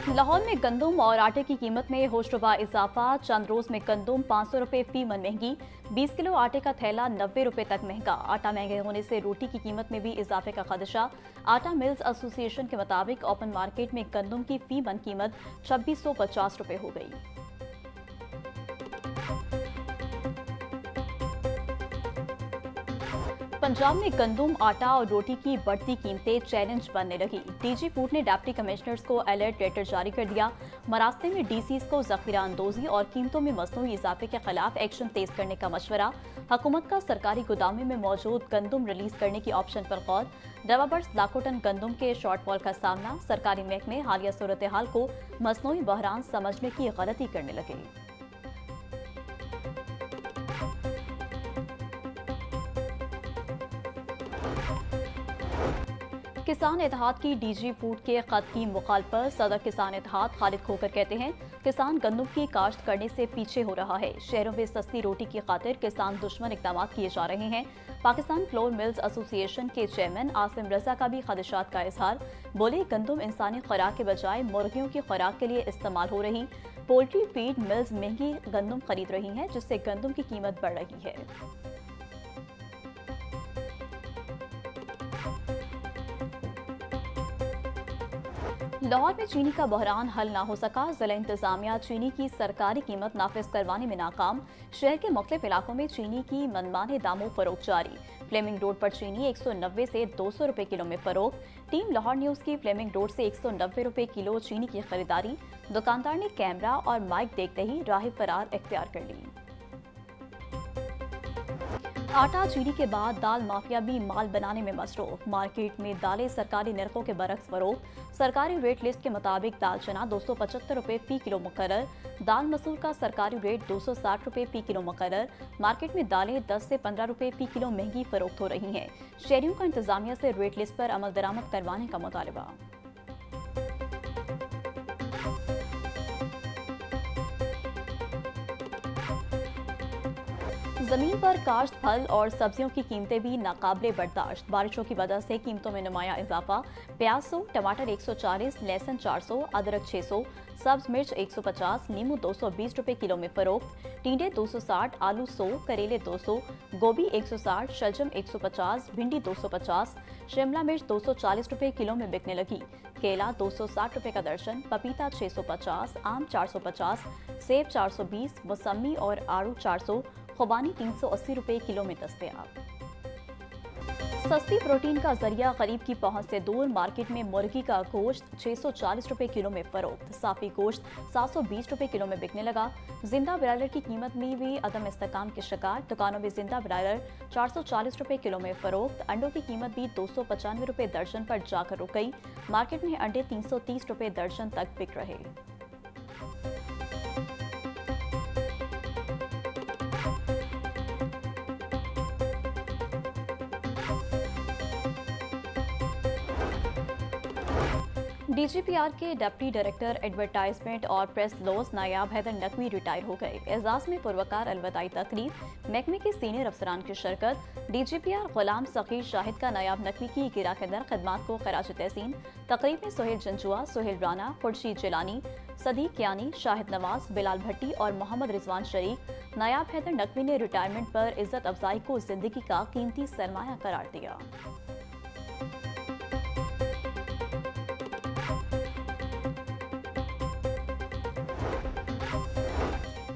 लाहौर में गंदम और आटे की कीमत में होशरुबा इजाफा। चंद रोज में गंदम 500 रुपए फी मन महंगी। 20 किलो आटे का थैला 90 रुपए तक महंगा। आटा महंगे होने से रोटी की कीमत में भी इजाफे का खदशा। आटा मिल्स एसोसिएशन के मुताबिक ओपन मार्केट में गंदम की फी मन कीमत 2650 रुपए हो गई। पंजाब में गंदम, आटा और रोटी की बढ़ती कीमतें चैलेंज बनने लगी। डीजी फूड ने डिप्टी कमिश्नर्स को अलर्ट लेटर जारी कर दिया। मरास्ते में डीसीज को जखीरा अंदोजी और कीमतों में मसनूई इजाफे के खिलाफ एक्शन तेज करने का मशवरा। हुकूमत का सरकारी गोदामों में मौजूद गंदम रिलीज करने की ऑप्शन पर गौर। डवाबर्स लाखों टन गंदम के शॉर्टफॉल का सामना। सरकारी महकमे हालिया सूरत हाल को मसनूई बहरान समझने की गलती करने लगे। किसान इत्तेहाद की डीजी फूड के खत की मुखालफत। सदर किसान इत्तेहाद खालिद खोकर कहते हैं, किसान गंदम की काश्त करने से पीछे हो रहा है। शहरों में सस्ती रोटी की खातिर किसान दुश्मन इकदाम किए जा रहे हैं। पाकिस्तान फ्लोर मिल्स एसोसिएशन के चेयरमैन आसिम रजा का भी खदशात का इजहार। बोले, गंदम इंसानी खुराक के बजाय मुर्गियों की खुराक के लिए इस्तेमाल हो रही। पोल्ट्री फीड मिल्स महंगी गंदम खरीद रही हैं, जिससे गंदम की कीमत बढ़ रही है। लाहौर में चीनी का बहरान हल ना हो सका। जिला इंतजामिया चीनी की सरकारी कीमत नाफिज करवाने में नाकाम। शहर के मुख्तलिफ इलाकों में चीनी की मनमाने दामों फरोख्त जारी। फ्लेमिंग रोड पर चीनी 190 से 200 रुपए किलो में फरोख्त। टीम लाहौर न्यूज की फ्लेमिंग रोड से 190 रुपए किलो चीनी की खरीदारी। दुकानदार ने कैमरा और माइक देखते ही राह फरार इख्तियार कर ली। आटा चीनी के बाद दाल माफिया भी माल बनाने में मसरूफ। मार्केट में दालें सरकारी निर्खों के बरक्स फरोख्त। सरकारी रेट लिस्ट के मुताबिक दाल चना 275 रुपए फी किलो मुकर्रर। दाल मसूर का सरकारी रेट 260 रुपए फी किलो मुकर्रर। मार्केट में दालें 10 से 15 रुपए फी किलो महंगी फरोख्त हो रही हैं। शहरियों का इंतजामिया से रेट लिस्ट पर अमल दरामद करवाने का मुतालबा। जमीन पर काश्त फल और सब्जियों की कीमतें भी नाकाबिले बर्दाश्त। बारिशों की वजह से कीमतों में नुमाया इजाफा। प्याज 100, टमाटर 140, लहसुन 400, अदरक 600, सब्ज मिर्च 150, नींबू 220 रुपए किलो में फरोख्त। टिंडे 260, आलू 100, करेले 200, गोभी 160, शलजम 150, भिंडी 250, शिमला मिर्च 240 रुपए किलो में बिकने लगी। केला 260 रुपए का दर्जन, पपीता 650, आम 450, सेब 420, मौसमी और आड़ू 400, खुबानी 380 रुपए किलो में दस्तयाब। सस्ती प्रोटीन का जरिया गरीब की पहुंच से दूर। मार्केट में मुर्गी का गोश्त 640 रुपए किलो में फरोख्त। साफी गोश्त 720 रुपए किलो में बिकने लगा। जिंदा ब्रायलर की कीमत में भी अदम इस्तेकाम के शिकार। दुकानों में जिंदा ब्रायलर 440 रुपए किलो में फरोख्त। अंडों की कीमत भी 295 रुपए दर्जन पर जाकर रुक गई। मार्केट में अंडे 330 रुपए दर्जन तक बिक रहे। डीजीपीआर के डिप्टी डायरेक्टर एडवर्टाइजमेंट और प्रेस लॉज नायाब हैदर नकवी रिटायर हो गए। एजाज में पुरवकार अलविदाई तकरीब। महकमे के सीनियर अफसरान की शिरकत। डीजीपीआर गुलाम सखीर शाहिद का नायाब नकवी की गिरा खदर खदमात को खराज तहसीन। तकरीब में सोहेल जंजुआ, सोहेल राना, खुर्शीद जिलानी, सदीक यानी, शाहिद नवाज, बिलाल भट्टी और मोहम्मद रिजवान शरीक। नायाब हैदर नकवी ने रिटायरमेंट पर इज्जत अफजाई को जिंदगी का कीमती सरमाया करार दिया।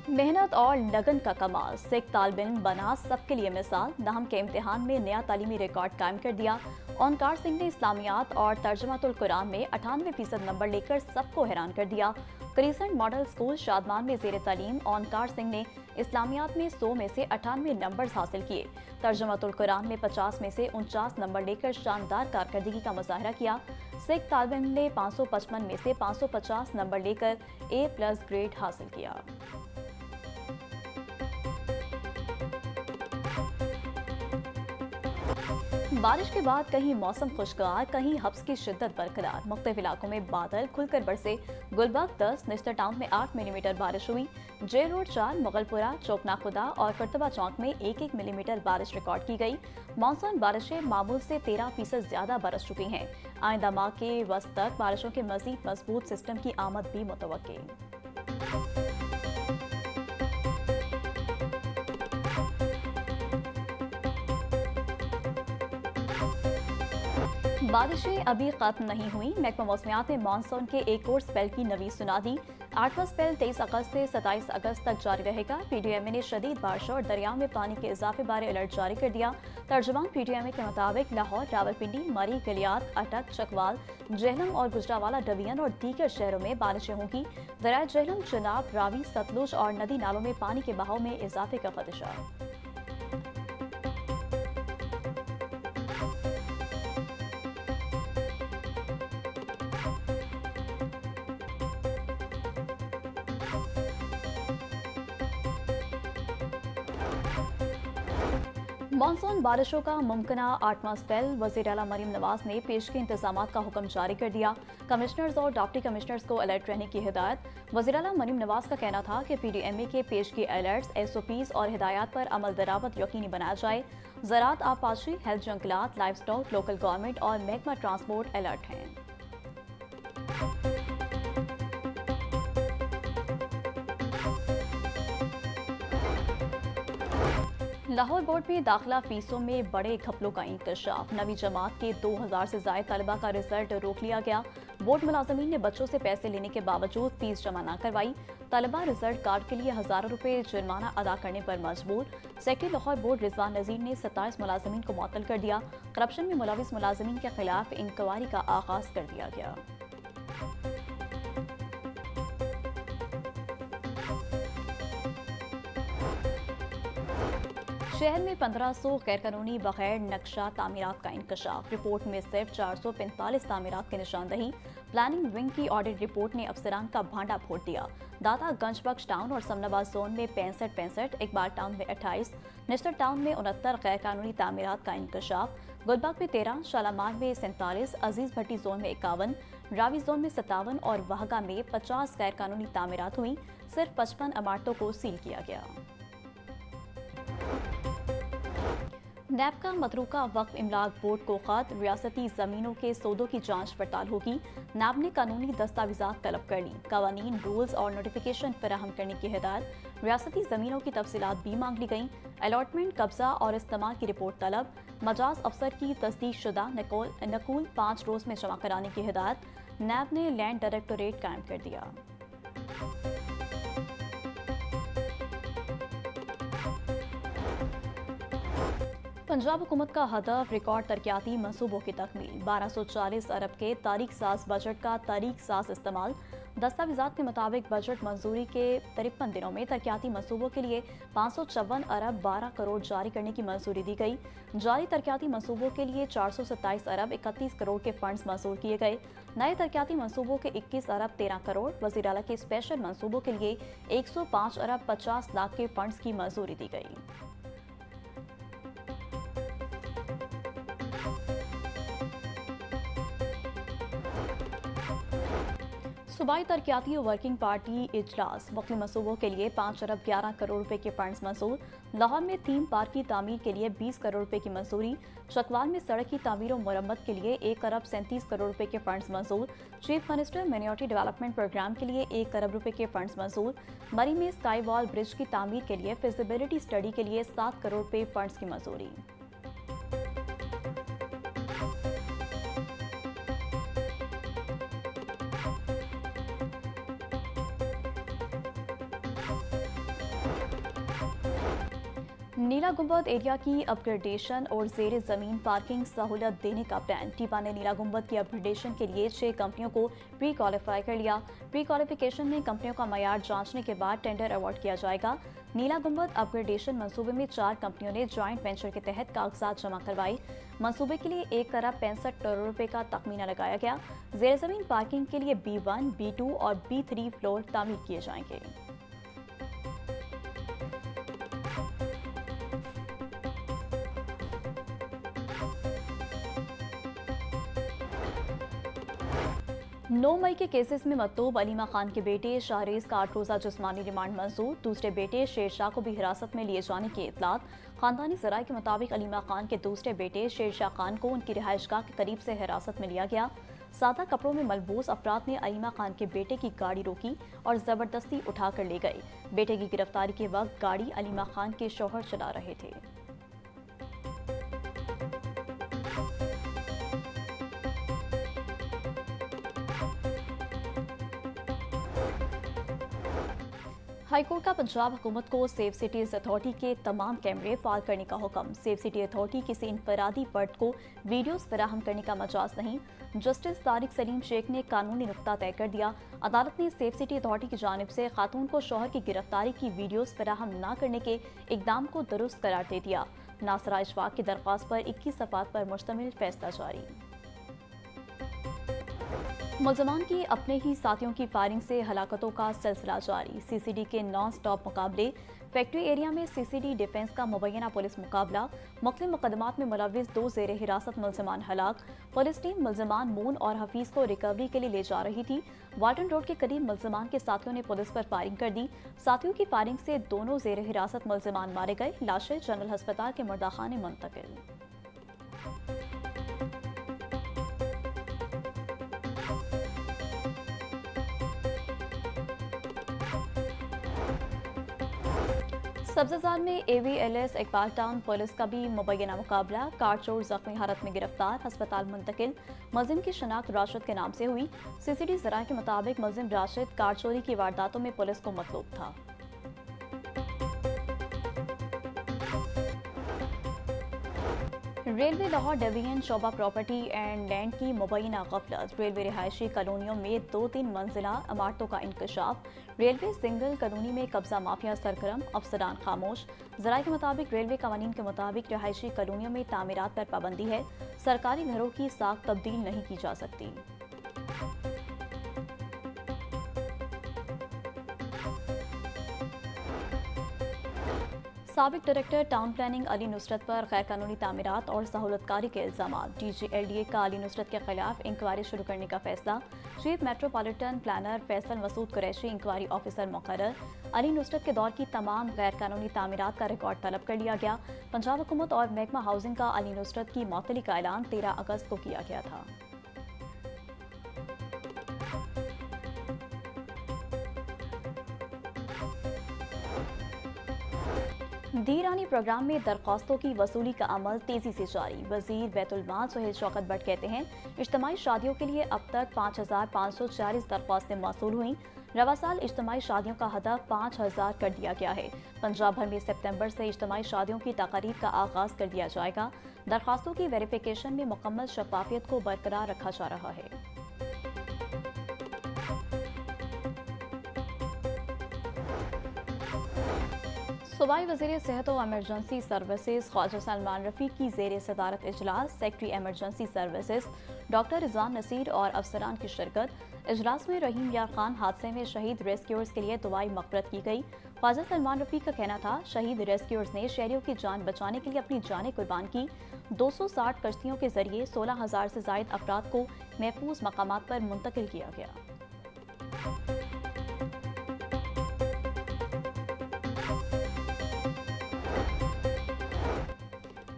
मेहनत और लगन का कमाल। सिख तालिब इल्म बना सबके लिए मिसाल। नाहम के इम्तिहान में नया तालीमी रिकॉर्ड कायम कर दिया। ओंकार सिंह ने इस्लामियात और तर्जुमातुल कुरान में 98% नंबर लेकर सबको हैरान कर दिया। क्रिसेंट मॉडल स्कूल शादमान में जेर तालीम ओंकार सिंह ने इस्लामियात में 100 में से 98 नंबर हासिल किए। तर्जुमातुल कुरान में 50 में से 49 नंबर लेकर शानदार कारकर्दगी का मुजाहरा किया। सिख तालिब इल्म ने 555 में से 550 नंबर लेकर A+ ग्रेड हासिल किया। बारिश के बाद कहीं मौसम खुशगवार, कहीं हब्स की शिद्दत बरकरार। मुख्तलिफ इलाकों में बादल खुलकर बरसे। गुलबर्ग 10, निस्तर टाउन में 8 मिलीमीटर बारिश हुई। जेल रोड 4, मुगलपुरा, चौकना खुदा और करतबा चौक में 1-1 मिलीमीटर बारिश रिकॉर्ड की गई। मानसून बारिशें मामूल से 13% ज्यादा बरस चुकी हैं। आइंदा माह के वस्त तक बारिशों के मजीद मजबूत सिस्टम की आमद भी मुतवक्की। बारिशें अभी खत्म नहीं हुई। महकमा मौसमियात ने मानसून के एक और स्पेल की नवीद सुना दी। 8वां स्पेल 23 अगस्त से 27 अगस्त तक जारी रहेगा। PDMA ने शदीद बारिशों और दरियाओं में पानी के इजाफे बारे अलर्ट जारी कर दिया। तर्जुमान PDMA के मुताबिक लाहौर, रावलपिंडी, मरी, गलियात, अटक, चकवाल, जेहलम और गुजरावाला डिवीजन और दीगर शहरों में बारिशें होंगी। दरिया जेहलम, चिनाब, रावी, सतलुज और नदी नालों में पानी के बहाव में इजाफे का खदशा। मानसून बारिशों का मुमकिना 8वां स्पेल। वज़ीर आला मरीम नवाज ने पेशगी इंतजाम का हुक्म जारी कर दिया। कमिश्नर्स और डिप्टी कमिश्नर्स को अलर्ट रहने की हिदायत। वज़ीर आला मरीम नवाज का कहना था कि PDMA के पेशगी अलर्ट्स, SOPs और हिदायत पर अमल दरामद यकीनी बनाया जाए। ज़राअत, आबपाशी, हेल्थ, जंगलात, लाइव स्टॉक, लोकल गवर्नमेंट और महकमा ट्रांसपोर्ट अलर्ट हैं। लाहौर बोर्ड में दाखिला फीसों में बड़े घपलों का इंकशाफ। नवी जमात के 2000 से ज्यादा तलबा का रिजल्ट रोक लिया गया। बोर्ड मुलाजमीन ने बच्चों से पैसे लेने के बावजूद फीस जमा न करवाई। तलबा रिजल्ट कार्ड के लिए हजारों रुपए जुर्माना अदा करने पर मजबूर। सेक्रेटरी लाहौर बोर्ड रिजवान नजीर ने 27 मुलाजमीन को मुअत्तल कर दिया। करप्शन में मुलविस मुलाजमीन के खिलाफ इंक्वायरी का आगाज कर दिया गया। शहर में 1500 गैरकानूनी बगैर नक्शा तामीरात का इंकशाफ। रिपोर्ट में सिर्फ 445 तामीरात की निशानदही। प्लानिंग विंग की ऑडिट रिपोर्ट ने अफसरान का भांडा फोड़ दिया। दाता गंजबख्श टाउन और समनाबाद जोन में 65, इकबाल टाउन में 28, निस्तर टाउन में 69 गैरकानूनी तामीरात का इंकशाफ। गुलबर्ग में 13, शालामार में 47, अजीज भट्टी जोन में 51, रावी जोन में 57 और वहगा में 50 गैरकानूनी तामीरात हुई। सिर्फ 55 इमारतों को सील किया गया। नैब का मतरूका वक्फ इमलाक बोर्ड को खत। रियासती जमीनों के सौदों की जांच पड़ताल होगी। नैब ने कानूनी दस्तावेजात तलब कर ली। कवानीन, रूल्स और नोटिफिकेशन फराहम करने की हिदायत। रियासती जमीनों की तफसीलात भी मांग ली गई। अलॉटमेंट, कब्जा और इस्तेमाल की रिपोर्ट तलब। मजाज अफसर की तस्दीक शुदा नकूल 5 रोज में जमा कराने की हिदायत। नैब ने लैंड डायरेक्टोरेट कायम कर दिया। पंजाब हुकूमत का हदफ रिकॉर्ड तरक्याती मंसूबों की तकमील। 1240 अरब के तारीख साज बजट का तारीख साज इस्तेमाल। दस्तावेजात के मुताबिक बजट मंजूरी के 53 दिनों में तरक्याती मंसूबों के लिए 554 अरब 12 करोड़ जारी करने की मंजूरी दी गई। जारी तरक्याती मंसूबों के लिए 427 अरब 31 करोड़ के फंड्स मंजूर किए गए। नए तरक्याती मंसूबों के 21 अरब 13 करोड़। वज़ीर आला के स्पेशल मंसूबों के लिए 105 अरब 50 लाख के फंड्स की मंजूरी दी गई। सूबाई तरक्याती वर्किंग पार्टी इजलास। मुख्तलिफ मंसूबों के लिए 5 अरब 11 करोड़ रुपए के फंड्स मंजूर। लाहौर में थीम पार्क की तामीर के लिए 20 करोड़ रुपए की मंजूरी। चकवाल में सड़क की तामीर और मरम्मत के लिए 1 अरब 37 करोड़ रुपए के फंड्स मंजूर। Chief minister minority development programme के लिए 1 अरब रुपए के फंड्स मंजूर। मरी में स्काई वॉल ब्रिज की तामीर के लिए फिजिबिलिटी स्टडी के लिए 7 करोड़ रुपए फंड्स की मंजूरी। नीला गुंबद एरिया की अपग्रेडेशन और जेर जमीन पार्किंग सहूलत देने का प्लान। टीपा ने नीला गुंबद की अपग्रेडेशन के लिए 6 कंपनियों को प्री क्वालिफाई कर लिया। प्री क्वालिफिकेशन में कंपनियों का मयार जांचने के बाद टेंडर अवार्ड किया जाएगा। नीला गुंबद अपग्रेडेशन मंसूबे में 4 कंपनियों ने जॉइंट वेंचर के तहत कागजात जमा करवाए। मंसूबे के लिए 1 अरब 65 करोड़ रुपए का तखमीना लगाया गया। जेर जमीन पार्किंग के लिए B1, B2 और B3 फ्लोर तामीर किए जाएंगे। 9 मई के केसेस में मतलूब अलीमा खान के बेटे शाहरेज का 8 रोजा जिस्मानी रिमांड मंजूर। दूसरे बेटे शेरशाह को भी हिरासत में लिए जाने की इतलात। खानदानी जराये के मुताबिक अलीमा खान के दूसरे बेटे शेरशाह खान को उनकी रिहाइशगाह के करीब से हिरासत में लिया गया। सादा कपड़ों में मलबूस अफराद ने अलीमा खान के बेटे की गाड़ी रोकी और जबरदस्ती उठाकर ले गए। बेटे की गिरफ्तारी के वक्त गाड़ी अलीमा खान के शौहर चला रहे थे। हाईकोर्ट का पंजाब हुकूमत को सेफ सिटीज अथॉरिटी के तमाम कैमरे फाल करने का हुक्म। सेफ सिटी अथॉरिटी किसी इनफरादी फर्द को वीडियोस फराहम करने का मजाज नहीं। जस्टिस तारिक सलीम शेख ने कानूनी नुक्ता तय कर दिया। अदालत ने सेफ सिटी अथॉरिटी की जानिब से खातून को शौहर की गिरफ्तारी की वीडियोस फराहम न करने के इकदाम को दुरुस्त करार दे दिया। नासरा इशफाक की दरख्वास्त पर 21 सफ़ात पर मुश्तमिल फैसला जारी। मुलजमान की अपने ही साथियों की फायरिंग से हलाकतों का सिलसिला जारी। सीसीडी के नॉन स्टॉप मुकाबले। फैक्ट्री एरिया में सीसीडी डिफेंस का मुबैना पुलिस मुकाबला। मुख्तलिफ मुकदमात में मुलविस 2 ज़ेर हिरासत मुलजमान हलाक। पुलिस टीम मुलजमान मून और हफीज को रिकवरी के लिए ले जा रही थी। वाल्टन रोड के करीब मुलजमान के साथियों ने पुलिस पर फायरिंग कर दी। साथियों की फायरिंग से दोनों ज़ेर हिरासत मुलजमान मारे गए। लाशें जनरल अस्पताल के मुर्दाखाने मुंतकिल। सब्जाजार में AVLS इकबाल टाउन पुलिस का भी मुबैना मुकाबला। कार चोर जख्मी हालत में गिरफ्तार, अस्पताल मुंतकिल। मुलजिम की शनाख्त राशिद के नाम से हुई। सीसीडी जराये के मुताबिक मुलजिम राशिद कार चोरी की वारदातों में पुलिस को मतलूब था। रेलवे लाहौर डिवीजन शोबा प्रॉपर्टी एंड लैंड की मुबैना गफलत। रेलवे रिहायशी कॉलोनियों में 2-3 मंजिला इमारतों का इंकशाफ। रेलवे सिंगल कॉलोनी में कब्जा माफिया सरगर्म, अफसरान खामोश। जराये के मुताबिक रेलवे कवानीन के मुताबिक रिहायशी कॉलोनियों में तामीरात पर पाबंदी है। सरकारी घरों की साख तब्दील नहीं की जा सकती। साबिक director town planning Ali Nusrat पर गैर कानूनी तामीरात और सहूलतकारी के इल्जाम। DGLDA का अली नुसरत के खिलाफ इंक्वायरी शुरू करने का फैसला। Chief metropolitan planner Faisal Masood Qureshi inquiry officer मुकर्रर। अली नुसरत के दौर की तमाम गैर कानूनी तामीरात का रिकॉर्ड तलब कर लिया गया। पंजाब हुकूमत और महकमा हाउसिंग का अली नुसरत की मअतली का ऐलान 13 अगस्त को किया गया था। दी रानी प्रोग्राम में दरख्वास्तों की वसूली का अमल तेजी से जारी। वजीर बैतुल माल सुहेल शौकत भट्ट कहते हैं, इज्तिमाई शादियों के लिए अब तक 5540 दरख्वास्तें मौसूल हुई। रवा साल इज्तिमाई शादियों का हदफ 5000 कर दिया गया है। पंजाब भर में सितंबर से इज्तिमाई शादियों की तकारीब का आगाज कर दिया जाएगा। दरख्वास्तों की वेरिफिकेशन में मुकम्मल शफाफियत को बरकरार रखा जा रहा है। सूबाई वज़ीर सेहत और एमरजेंसी सर्विसेज ख्वाजा सलमान रफ़ीक की ज़ेर सदारत इजलास। Secretary emergency services doctor Rizwan Naseer और अफसरान की शिरकत। इजलास में रहीम यार खान हादसे में शहीद रेस्क्यूअर्स के लिए दुआई मग़फ़िरत की गई। ख्वाजा सलमान रफ़ीक का कहना था, शहीद रेस्क्यूअर्स ने शहरियों की जान बचाने के लिए अपनी जानें कुर्बान की। 260 कश्तियों के जरिए 16,000 से ज़ायद अफराद को महफूज मकामात पर मुंतकिल किया गया।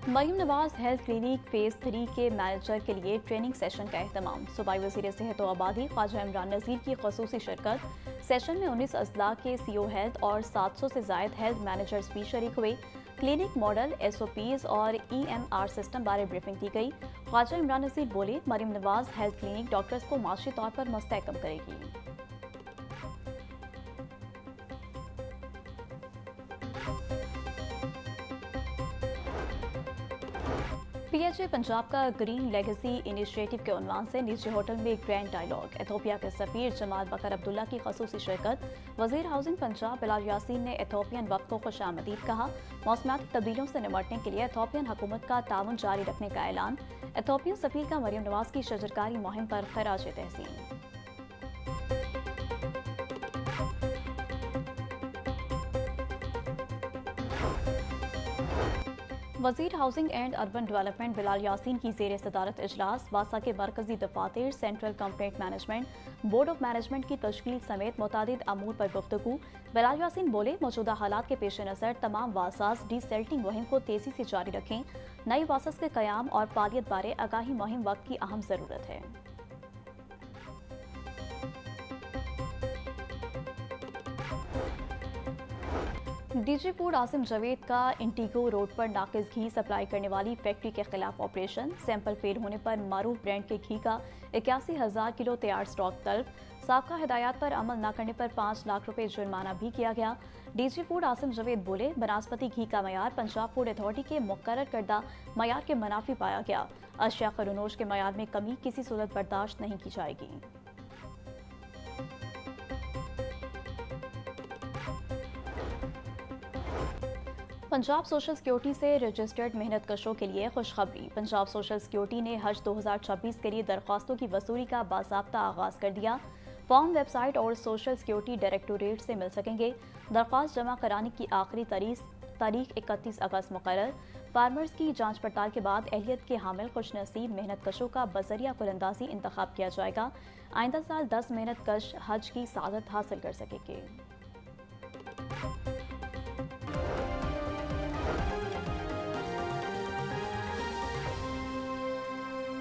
Maryam Nawaz health clinic phase 3 के मैनेजर के लिए ट्रेनिंग सेशन का एहतमाम। सूबाई वज़ीर सेहत व आबादी ख्वाजा इमरान नज़ीर की ख़ुसूसी शिरकत। सेशन में 19 अजला के CO हेल्थ और 700 से ज़ायद हेल्थ मैनेजर्स भी शरीक हुए। क्लिनिक मॉडल, SOPs और EMR सिस्टम बारे ब्रीफिंग की गई। ख्वाजा इमरान नज़ीर बोले, Maryam Nawaz health clinic doctors को माशी तौर पर मुस्तहकम करेगी। PHA पंजाब का ग्रीन लेगेसी इनिशिएटिव के उन्वान से निजी होटल में ग्रैंड डायलॉग। एथोपिया के सफीर जमाल बकर अब्दुल्ला की खसूसी शिरकत। वजीर हाउसिंग पंजाब बिलाल यासीन ने एथोपियन वक्त को खुशामदीद कहा। मौसमियाती तब्दीलियों से निपटने के लिए एथोपियन हुकूमत का ताउन जारी रखने का ऐलान। एथोपियन सफीर का मरियम नवाज की शजरकारी मुहिम पर खराज तहसीन। वजीर housing and urban development Bilal Yasin की ज़ेर सदारत इजलास वासा के मरकजी दफातर central complaint management board of management की तश्कील समेत मुतादिद अमूर पर गुफ्तगू। बिलाल यासीन बोले, मौजूदा हालात के पेश नज़र तमाम वासास डीसेल्टिंग मुहिम को तेज़ी से जारी रखें। नई वासास के क़याम और फालियत बारे आगाही मुहिम वक्त की अहम ज़रूरत है। डीजी फूड आसिम जावेद का इंटीगो रोड पर नाकिस घी सप्लाई करने वाली फैक्ट्री के खिलाफ ऑपरेशन। सैंपल फेल होने पर मारूफ ब्रांड के घी का 81,000 किलो तैयार स्टॉक तलब। साबका हिदायत पर अमल न करने पर 5 लाख रुपए जुर्माना भी किया गया। डीजी फूड आसिम जावेद बोले, बनास्पति घी का मयार पंजाब फूड अथॉरिटी के मुकर्रर करदा मयार के मुनाफी पाया गया। अशिया खरुनोश के मयार में कमी किसी सूरत बर्दाश्त नहीं की जाएगी। पंजाब सोशल सिक्योरिटी से रजिस्टर्ड मेहनत कशों के लिए खुशखबरी। पंजाब सोशल सिक्योरिटी ने हज 2026 के लिए दरख्वास्तों की वसूली का बाज़ाब्ता आगाज़ कर दिया। फॉर्म वेबसाइट और सोशल सिक्योरिटी डायरेक्टोरेट से मिल सकेंगे। दरख्वास्त जमा कराने की आखिरी तारीख 31 अगस्त मुकर्रर। फार्मर्स की जांच पड़ताल के बाद अहलियत के हामिल खुशनसीब मेहनत कशों का बजरिया कुलंदाजी इंतखाब किया जाएगा। आइंदा साल 10 मेहनत कश हज की सादत हासिल कर सकेंगे।